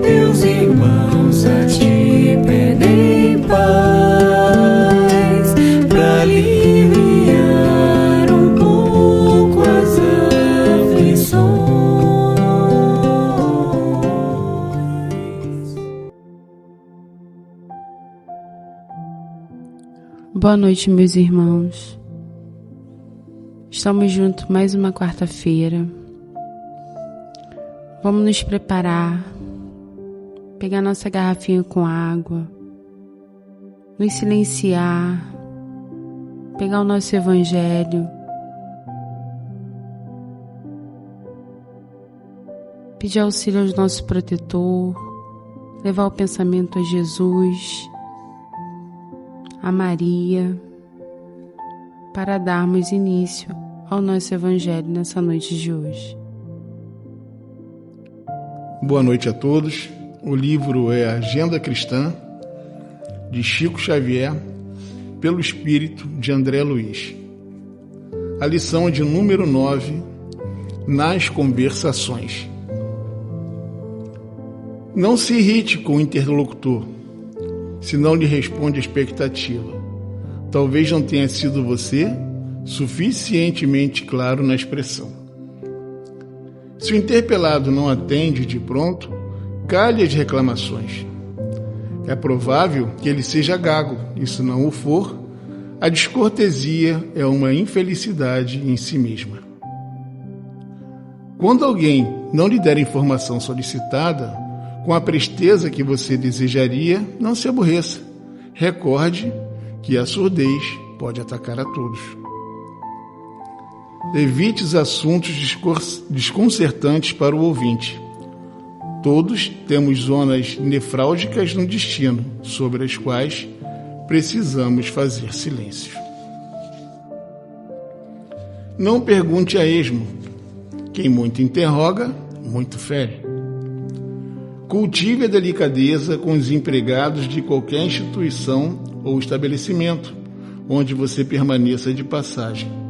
Teus irmãos a ti pedem paz, pra aliviar um pouco as aflições. Boa noite, meus irmãos. Estamos juntos mais uma quarta-feira. Vamos nos preparar, pegar nossa garrafinha com água, nos silenciar, pegar o nosso evangelho, pedir auxílio ao nosso protetor, levar o pensamento a Jesus, a Maria, para darmos início ao nosso evangelho nessa noite de hoje. Boa noite a todos. O livro é Agenda Cristã, de Chico Xavier, pelo Espírito de André Luiz. A lição é de número 9, nas conversações. Não se irrite com o interlocutor, se não lhe responde a expectativa. Talvez não tenha sido você suficientemente claro na expressão. Se o interpelado não atende de pronto, cale as reclamações. É provável que ele seja gago, e se não o for, a descortesia é uma infelicidade em si mesma. Quando alguém não lhe der a informação solicitada, com a presteza que você desejaria, não se aborreça. Recorde que a surdez pode atacar a todos. Evite os assuntos desconcertantes para o ouvinte. Todos temos zonas nefrálgicas no destino, sobre as quais precisamos fazer silêncio. Não pergunte a esmo. Quem muito interroga, muito fere. Cultive a delicadeza com os empregados de qualquer instituição ou estabelecimento, onde você permaneça de passagem.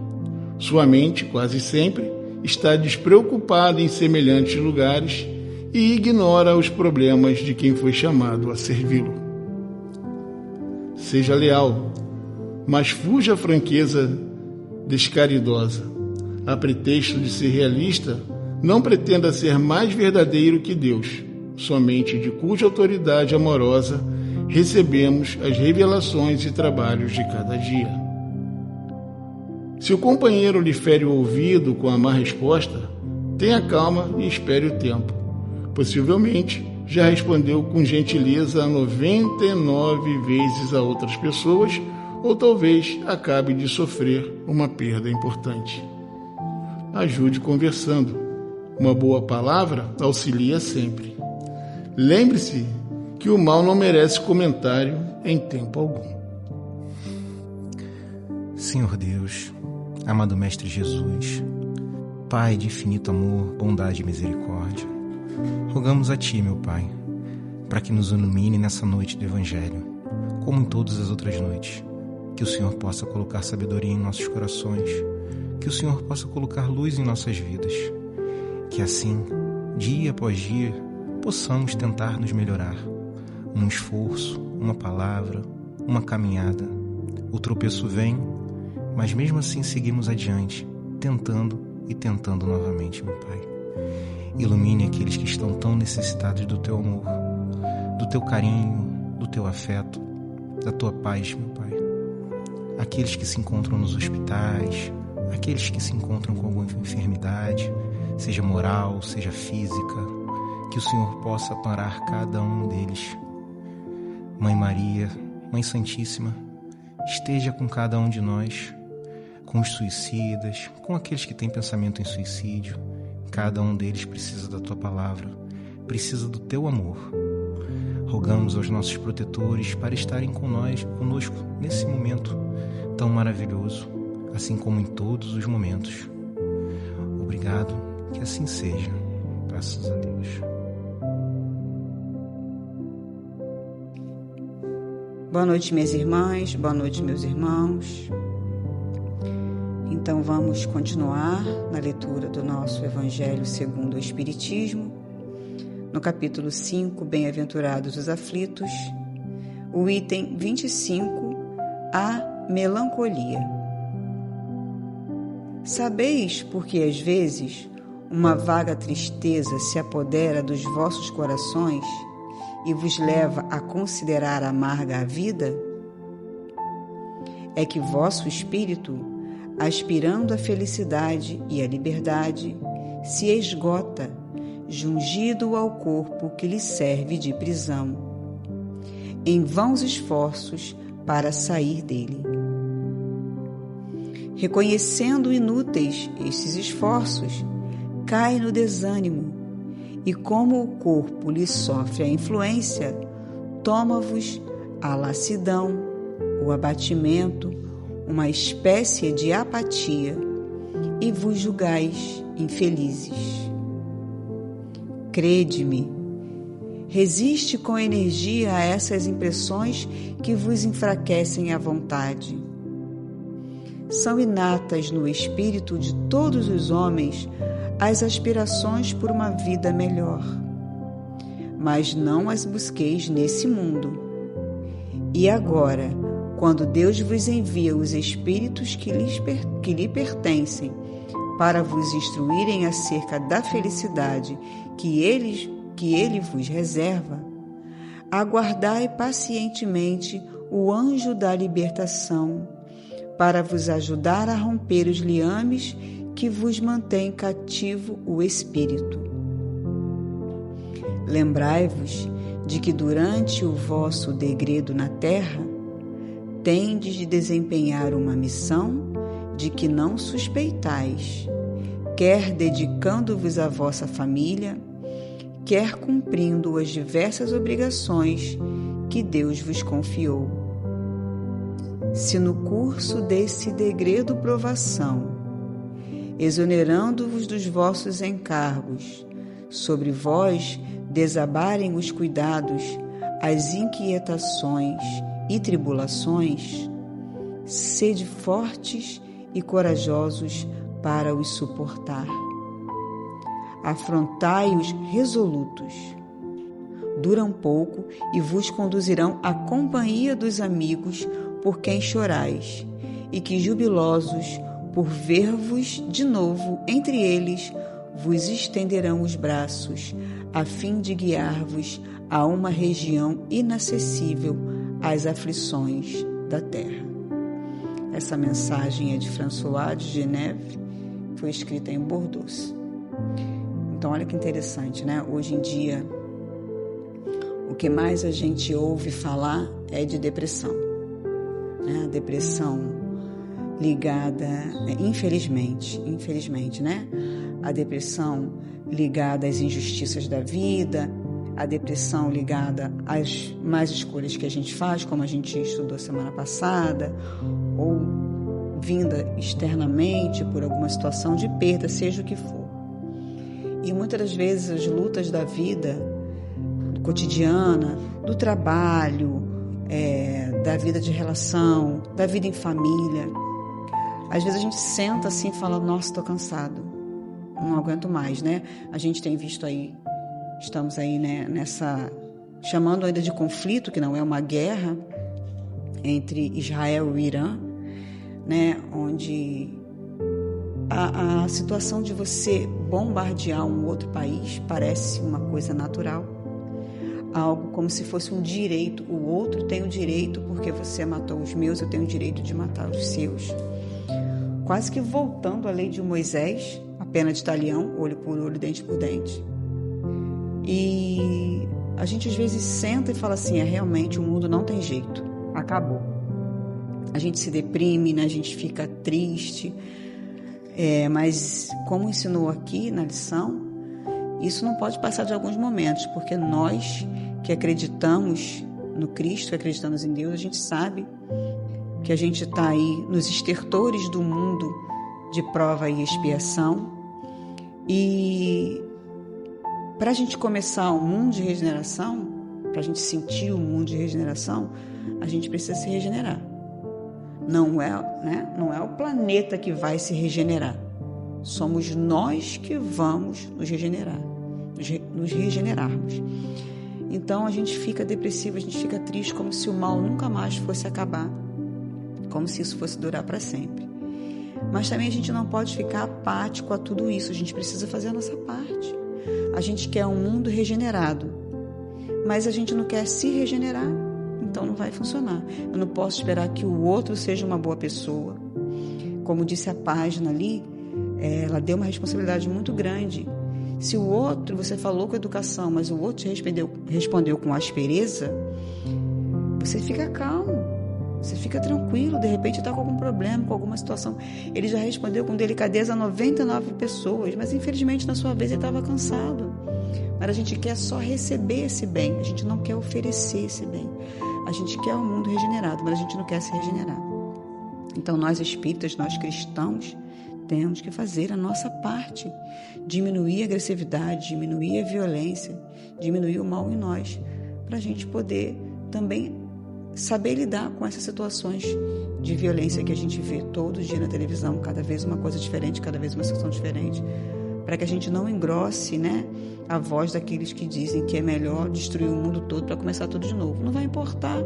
Sua mente, quase sempre, está despreocupada em semelhantes lugares e ignora os problemas de quem foi chamado a servi-lo. Seja leal, mas fuja a franqueza descaridosa. A pretexto de ser realista, não pretenda ser mais verdadeiro que Deus, somente de cuja autoridade amorosa recebemos as revelações e trabalhos de cada dia. Se o companheiro lhe fere o ouvido com a má resposta, tenha calma e espere o tempo. Possivelmente, já respondeu com gentileza 99 vezes a outras pessoas, ou talvez acabe de sofrer uma perda importante. Ajude conversando. Uma boa palavra auxilia sempre. Lembre-se que o mal não merece comentário em tempo algum. Senhor Deus, amado Mestre Jesus, Pai de infinito amor, bondade e misericórdia, rogamos a Ti, meu Pai, para que nos ilumine nessa noite do Evangelho, como em todas as outras noites, que o Senhor possa colocar sabedoria em nossos corações, que o Senhor possa colocar luz em nossas vidas, que assim, dia após dia, possamos tentar nos melhorar. Um esforço, uma palavra, uma caminhada, o tropeço vem, mas mesmo assim seguimos adiante, tentando e tentando novamente, meu Pai. Ilumine aqueles que estão tão necessitados do Teu amor, do Teu carinho, do Teu afeto, da Tua paz, meu Pai. Aqueles que se encontram nos hospitais, aqueles que se encontram com alguma enfermidade, seja moral, seja física, que o Senhor possa parar cada um deles. Mãe Maria, Mãe Santíssima, esteja com cada um de nós, com os suicidas, com aqueles que têm pensamento em suicídio. Cada um deles precisa da Tua palavra, precisa do Teu amor. Rogamos aos nossos protetores para estarem conosco nesse momento tão maravilhoso, assim como em todos os momentos. Obrigado, que assim seja. Graças a Deus. Boa noite, minhas irmãs, boa noite, meus irmãos. Então vamos continuar na leitura do nosso Evangelho segundo o Espiritismo, no capítulo 5, Bem-aventurados os aflitos, o item 25, a melancolia. Sabeis porque às vezes uma vaga tristeza se apodera dos vossos corações e vos leva a considerar amarga a vida? É que vosso espírito, aspirando à felicidade e à liberdade, se esgota, jungido ao corpo que lhe serve de prisão, em vãos esforços para sair dele. Reconhecendo inúteis esses esforços, cai no desânimo e, como o corpo lhe sofre a influência, toma-vos a lassidão, o abatimento, uma espécie de apatia e vos julgais infelizes. Crede-me, resiste com energia a essas impressões que vos enfraquecem a vontade. São inatas no espírito de todos os homens as aspirações por uma vida melhor, mas não as busqueis nesse mundo. E agora, quando Deus vos envia os espíritos que lhe pertencem para vos instruírem acerca da felicidade que Ele vos reserva, aguardai pacientemente o anjo da libertação para vos ajudar a romper os liames que vos mantém cativo o espírito. Lembrai-vos de que durante o vosso degredo na terra, tendes de desempenhar uma missão de que não suspeitais, quer dedicando-vos à vossa família, quer cumprindo as diversas obrigações que Deus vos confiou. Se no curso desse degredo provação, exonerando-vos dos vossos encargos, sobre vós desabarem os cuidados, as inquietações e tribulações, sede fortes e corajosos para os suportar. Afrontai-os resolutos. Duram pouco e vos conduzirão à companhia dos amigos por quem chorais, e que jubilosos por ver-vos de novo entre eles, vos estenderão os braços, a fim de guiar-vos a uma região inacessível às aflições da terra. Essa mensagem é de François de Geneve, foi escrita em Bordeaux. Então, olha que interessante, né? Hoje em dia, o que mais a gente ouve falar é de depressão. Né? A depressão ligada, infelizmente, né? A depressão ligada às injustiças da vida, a depressão ligada às más escolhas que a gente faz, como a gente estudou semana passada, ou vinda externamente por alguma situação de perda, seja o que for. E muitas das vezes as lutas da vida cotidiana, do trabalho, da vida de relação, da vida em família, às vezes a gente senta assim e fala, nossa, estou cansado, não aguento mais, né? A gente tem visto aí, estamos aí, né, nessa, chamando ainda de conflito, que não é uma guerra, entre Israel e Irã, né, onde a situação de você bombardear um outro país parece uma coisa natural, algo como se fosse um direito, o outro tem o direito porque você matou os meus, eu tenho o direito de matar os seus. Quase que voltando à lei de Moisés, a pena de talião, olho por olho, dente por dente. E a gente às vezes senta e fala assim, realmente o mundo não tem jeito, acabou. A gente se deprime, né? A gente fica triste, mas como ensinou aqui na lição, isso não pode passar de alguns momentos, porque nós que acreditamos no Cristo, que acreditamos em Deus, a gente sabe que a gente está aí nos estertores do mundo de prova e expiação, e para a gente começar um mundo de regeneração, para a gente sentir o mundo de regeneração, a gente precisa se regenerar. Não é o planeta que vai se regenerar. Somos nós que vamos nos regenerar. nos regenerarmos. Então a gente fica depressivo, a gente fica triste, como se o mal nunca mais fosse acabar, como se isso fosse durar para sempre. Mas também a gente não pode ficar apático a tudo isso, a gente precisa fazer a nossa parte. A gente quer um mundo regenerado, mas a gente não quer se regenerar, então não vai funcionar. Eu não posso esperar que o outro seja uma boa pessoa. Como disse a página ali, ela deu uma responsabilidade muito grande. Se o outro, você falou com educação, mas o outro respondeu com aspereza, você fica calmo, você fica tranquilo, de repente está com algum problema, com alguma situação. Ele já respondeu com delicadeza a 99 pessoas, mas infelizmente na sua vez ele estava cansado. Mas a gente quer só receber esse bem, a gente não quer oferecer esse bem. A gente quer um mundo regenerado, mas a gente não quer se regenerar. Então nós espíritas, nós cristãos, temos que fazer a nossa parte, diminuir a agressividade, diminuir a violência, diminuir o mal em nós, para a gente poder também saber lidar com essas situações de violência que a gente vê todo dia na televisão, cada vez uma coisa diferente, cada vez uma situação diferente, para que a gente não engrosse, né, a voz daqueles que dizem que é melhor destruir o mundo todo para começar tudo de novo. Não vai importar,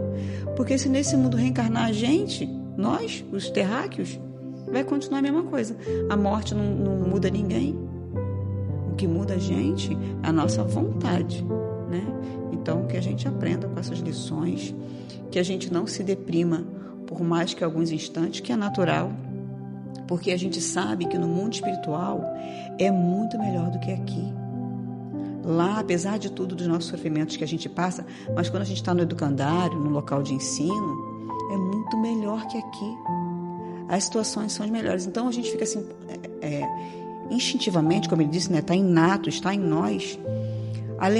porque se nesse mundo reencarnar a gente, nós, os terráqueos, vai continuar a mesma coisa. A morte não muda ninguém. O que muda a gente é a nossa vontade, né? Então, que a gente aprenda com essas lições, que a gente não se deprima por mais que alguns instantes, que é natural, porque a gente sabe que no mundo espiritual é muito melhor do que aqui. Lá, apesar de tudo, dos nossos sofrimentos que a gente passa, mas quando a gente está no educandário, no local de ensino, é muito melhor que aqui. As situações são as melhores. Então a gente fica assim, instintivamente, como ele disse, né, está inato, está em nós,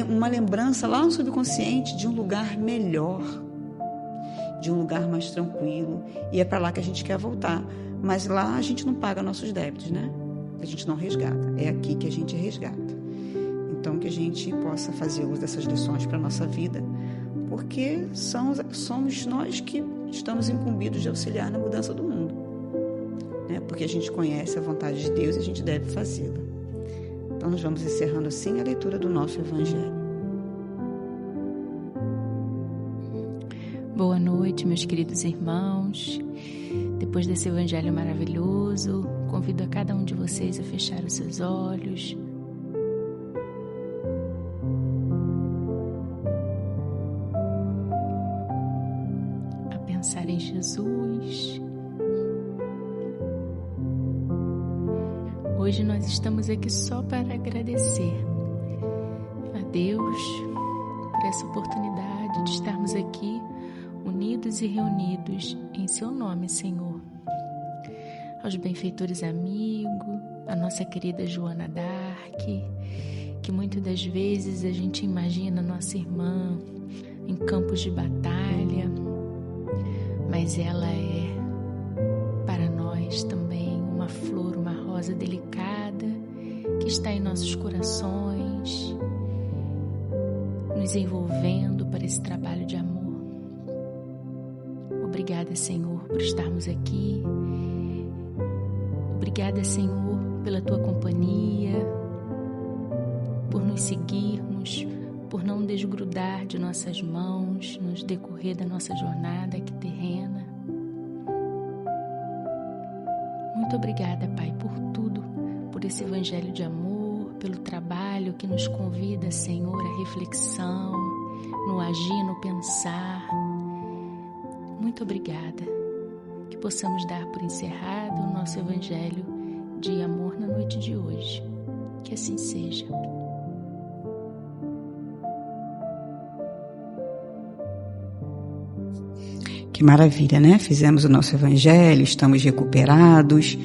uma lembrança lá no subconsciente de um lugar melhor, de um lugar mais tranquilo, e é para lá que a gente quer voltar. Mas lá a gente não paga nossos débitos, né? A gente não resgata. É aqui que a gente resgata. Então que a gente possa fazer uso dessas lições para a nossa vida, porque somos nós que estamos incumbidos de auxiliar na mudança do mundo, né? Porque a gente conhece a vontade de Deus e a gente deve fazê-la. Então nós vamos encerrando assim a leitura do nosso Evangelho. Boa noite, meus queridos irmãos. Depois desse Evangelho maravilhoso, convido a cada um de vocês a fechar os seus olhos, a pensar em Jesus. Hoje nós estamos aqui só para agradecer a Deus por essa oportunidade de estarmos aqui unidos e reunidos em Seu nome, Senhor. Aos benfeitores amigos, a nossa querida Joana Dark, que muitas das vezes a gente imagina nossa irmã em campos de batalha, mas ela é para nós também uma flor, uma rosa delicada que está em nossos corações, nos envolvendo para esse trabalho de amor. Obrigada, Senhor, por estarmos aqui. Obrigada, Senhor, pela Tua companhia, por nos seguirmos, por não desgrudar de nossas mãos no decorrer da nossa jornada aqui terrena. Muito obrigada, Pai, por tudo, por esse Evangelho de amor, pelo trabalho que nos convida, Senhor, à reflexão, no agir, no pensar. Muito obrigada, que possamos dar por encerrado o nosso Evangelho de amor na noite de hoje. Que assim seja. Que maravilha, né? Fizemos o nosso Evangelho, estamos recuperados,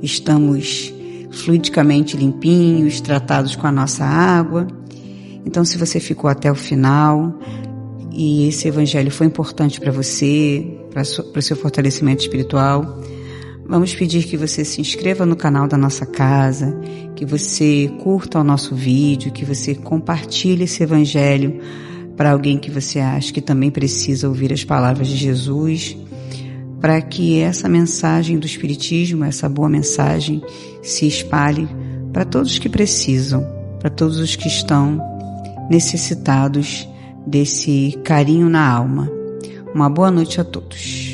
estamos fluidicamente limpinhos, tratados com a nossa água. Então, se você ficou até o final e esse Evangelho foi importante para você, para o seu fortalecimento espiritual, vamos pedir que você se inscreva no canal da nossa casa, que você curta o nosso vídeo, que você compartilhe esse Evangelho para alguém que você acha que também precisa ouvir as palavras de Jesus, para que essa mensagem do Espiritismo, essa boa mensagem, se espalhe para todos que precisam, para todos os que estão necessitados desse carinho na alma. Uma boa noite a todos.